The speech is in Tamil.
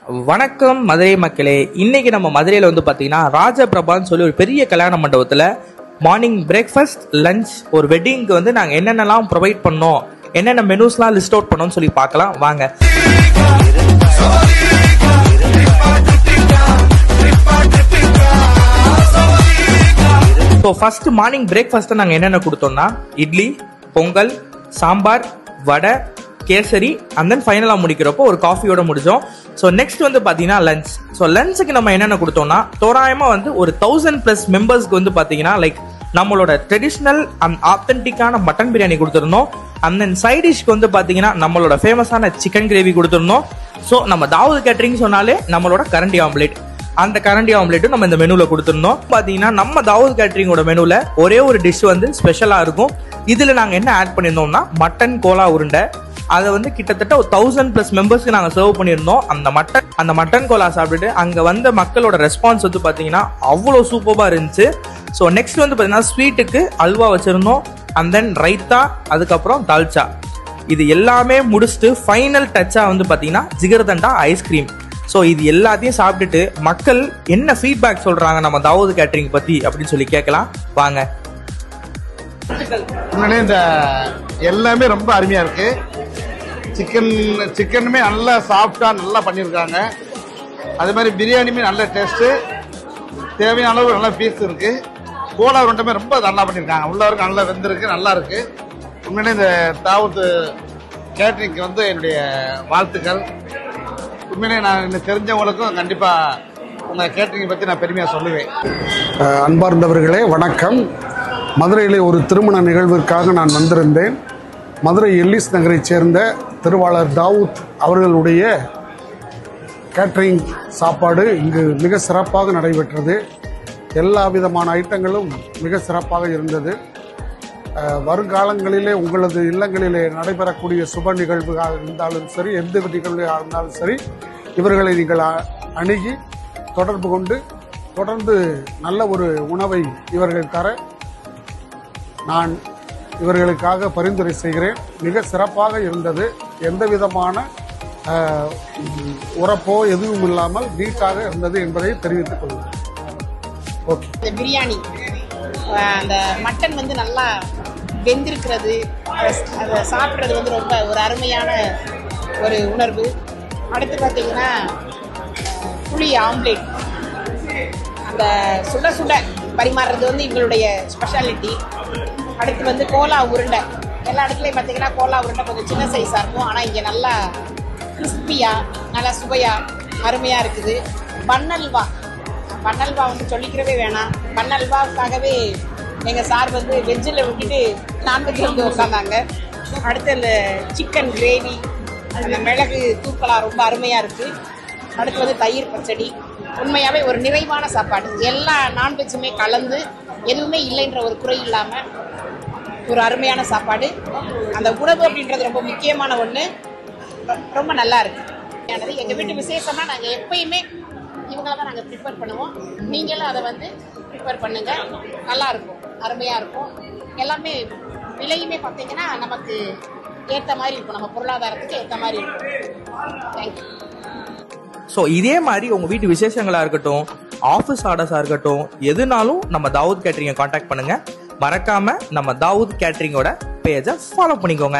வணக்கம் மதுரை மக்களே. இன்னைக்கு நம்ம மதுரையில் வந்து பார்த்தீங்கன்னா ராஜபிரபான்னு சொல்லி ஒரு பெரிய கல்யாண மண்டபத்தில் மார்னிங் பிரேக்ஃபாஸ்ட் லஞ்ச் ஒரு வெட்டிங்க்கு வந்து நாங்கள் என்னென்னலாம் ப்ரொவைட் பண்ணோம், என்னென்ன மெனூஸ்லாம் லிஸ்ட் அவுட் பண்ணோம்னு சொல்லி பார்க்கலாம் வாங்க. ஸோ ஃபர்ஸ்ட் மார்னிங் பிரேக்ஃபாஸ்ட்டை நாங்கள் என்னென்ன கொடுத்தோம்னா இட்லி, பொங்கல், சாம்பார், வடை, கேசரி அண்ட் தென் ஃபைனலாக முடிக்கிறப்போ ஒரு காஃபியோட முடிச்சோம். ஸோ நெக்ஸ்ட் வந்து பார்த்தீங்கன்னா லஞ்ச். ஸோ லஞ்சுக்கு நம்ம என்னென்ன கொடுத்தோம்னா தோராயமாக வந்து ஒரு 1000+ மெம்பர்ஸ்க்கு வந்து பார்த்தீங்கன்னா லைக் நம்மளோட ட்ரெடிஷ்னல் அண்ட் ஆத்தென்டிக்கான மட்டன் பிரியாணி கொடுத்துருந்தோம். அண்ட் தென் சைட் டிஷ்க்கு வந்து பார்த்தீங்கன்னா நம்மளோட ஃபேமஸான சிக்கன் கிரேவி கொடுத்துருந்தோம். ஸோ நம்ம தாவூத் கேட்டரிங் சொன்னாலே நம்மளோட கரண்டி ஆம்லேட், அந்த கரண்டி ஆம்லேட்டும் நம்ம இந்த மெனுவில் கொடுத்துருந்தோம். பார்த்தீங்கன்னா நம்ம தாவூத் கேட்டரிங்கோட மெனுவில் ஒரே ஒரு டிஷ் வந்து ஸ்பெஷலாக இருக்கும். இதில் நாங்கள் என்ன ஆட் பண்ணியிருந்தோம்னா மட்டன் கோலா உருண்டை. அதை வந்து கிட்டத்தட்ட ஒரு 1000+ மெம்பர்ஸ்க்கு நாங்கள் சர்வ் பண்ணியிருந்தோம். அந்த மட்டன் கோலா சாப்பிட்டுட்டு அங்கே வந்த மக்களோட ரெஸ்பான்ஸ் வந்து பார்த்தீங்கன்னா அவ்வளோ சூப்பராக இருந்துச்சு. ஸோ நெக்ஸ்ட் வந்து பார்த்தீங்கன்னா ஸ்வீட்டுக்கு அல்வா வச்சுருந்தோம். அண்ட் தென் ரைத்தா, அதுக்கப்புறம் தால்ச்சா. இது எல்லாமே முடிச்சுட்டு ஃபைனல் டச்சாக வந்து பார்த்தீங்கன்னா ஜிகர்தண்டா ஐஸ்கிரீம். ஸோ இது எல்லாத்தையும் சாப்பிட்டுட்டு மக்கள் என்ன ஃபீட்பேக் சொல்கிறாங்க நம்ம தாவூத் கேட்டரிங் பற்றி அப்படின்னு சொல்லி கேட்கலாம் வாங்க. இந்த எல்லாமே ரொம்ப அருமையா இருக்கு. சிக்கனுமே நல்லா சாஃப்டா நல்லா பண்ணியிருக்காங்க. அதே மாதிரி பிரியாணியுமே நல்ல டேஸ்ட்டு, தேவையான அளவு நல்ல பீஸ் இருக்கு. கோலா உருண்டைமே ரொம்ப நல்லா பண்ணியிருக்காங்க. உள்ள வரைக்கும் நல்லா வெந்திருக்கு, நல்லா இருக்கு. உண்மையிலே இந்த தாவூத் கேட்டரிங்க்கு வந்து என்னுடைய வாழ்த்துக்கள். உண்மையிலே நான் எனக்கு தெரிஞ்சவங்களுக்கும் கண்டிப்பா உங்க கேட்டரிங் பத்தி நான் பெருமையா சொல்லுவேன். அன்பார்ந்தவர்களே வணக்கம். மதுரையிலே ஒரு திருமண நிகழ்விற்காக நான் வந்திருந்தேன். மதுரை எல்லிஸ் நகரைச் சேர்ந்த திருவாளர் தாவூத் அவர்களுடைய கேட்டரிங் சாப்பாடு இங்கு மிக சிறப்பாக நடைபெற்றது. எல்லா விதமான ஐட்டங்களும் மிக சிறப்பாக இருந்தது. வருங்காலங்களிலே உங்களது இல்லங்களிலே நடைபெறக்கூடிய சுப நிகழ்வுகளாக இருந்தாலும் சரி, எந்த நிகழ்வுகளாக இருந்தாலும் சரி, இவர்களை நீங்கள் அணுகி தொடர்பு கொண்டு தொடர்ந்து நல்ல ஒரு உணவை இவர்கள் தர நான் இவர்களுக்காக பரிந்துரை செய்கிறேன். மிக சிறப்பாக இருந்தது. எந்த விதமான உரப்போ எதுவும் இல்லாமல் நீட்டாக இருந்தது என்பதை தெரிவித்துக் கொள்கிறேன். ஓகே. இந்த பிரியாணி, அந்த மட்டன் வந்து நல்லா வெந்திருக்கிறது, அதை சாப்பிட்றது வந்து ரொம்ப ஒரு அருமையான ஒரு உணர்வு. அடுத்து பார்த்தீங்கன்னா புளி ஆம்லேட், அந்த சுட சுட பரிமாறுறது வந்து எங்களுடைய ஸ்பெஷாலிட்டி. அடுத்து வந்து கோலா உருண்டை. எல்லா இடத்துலையும் பார்த்தீங்கன்னா கோலா உருண்டை கொஞ்சம் சின்ன சைஸாக இருக்கும், ஆனால் இங்கே நல்லா கிறிஸ்பியாக நல்லா சுவையாக அருமையாக இருக்குது. பன்னல்வா வந்து சொல்லிக்கிறவே வேணாம். பன்னல்வாவுக்காகவே எங்கள் சார் வந்து வெஜ்ஜில் விட்டுட்டு நான்வெஜ்ஜில் வந்து உட்காந்தாங்க. அடுத்து இந்த சிக்கன் கிரேவி, அந்த மிளகு தூக்கலாக ரொம்ப அருமையாக இருக்குது. அடுத்து வந்து தயிர் பச்சடி. உண்மையாகவே ஒரு நிறைவான சாப்பாடு. எல்லா நான்வெஜ்ஜுமே கலந்து எதுவுமே இல்லைன்ற ஒரு குறை இல்லாமல் ஒரு அருமையான சாப்பாடு. அந்த உணவு அப்படின்றது ரொம்ப முக்கியமான ஒன்று. ரொம்ப நல்லா இருக்கு. எங்கள் வீட்டு விசேஷம்னா நாங்கள் எப்பயுமே இவங்கள தான் நாங்கள் ப்ரிப்பேர் பண்ணுவோம். நீங்களும் அதை வந்து ப்ரிப்பேர் பண்ணுங்க. நல்லா இருக்கும், அருமையாக இருக்கும். எல்லாமே விலையுமே பார்த்தீங்கன்னா நமக்கு ஏற்ற மாதிரி இருக்கும், நம்ம பொருளாதாரத்துக்கு ஏற்ற மாதிரி இருக்கும். தேங்க்யூ. ஸோ இதே மாதிரி உங்கள் வீட்டு விசேஷங்களாக இருக்கட்டும், ஆஃபீஸ் ஆர்டர்ஸாக இருக்கட்டும், எதுனாலும் நம்ம தாவூத் கேட்டரிங்கை காண்டாக்ட் பண்ணுங்கள். மறக்காமல் நம்ம தாவூத் கேட்டரிங்கோட பேஜை ஃபாலோ பண்ணிக்கோங்க.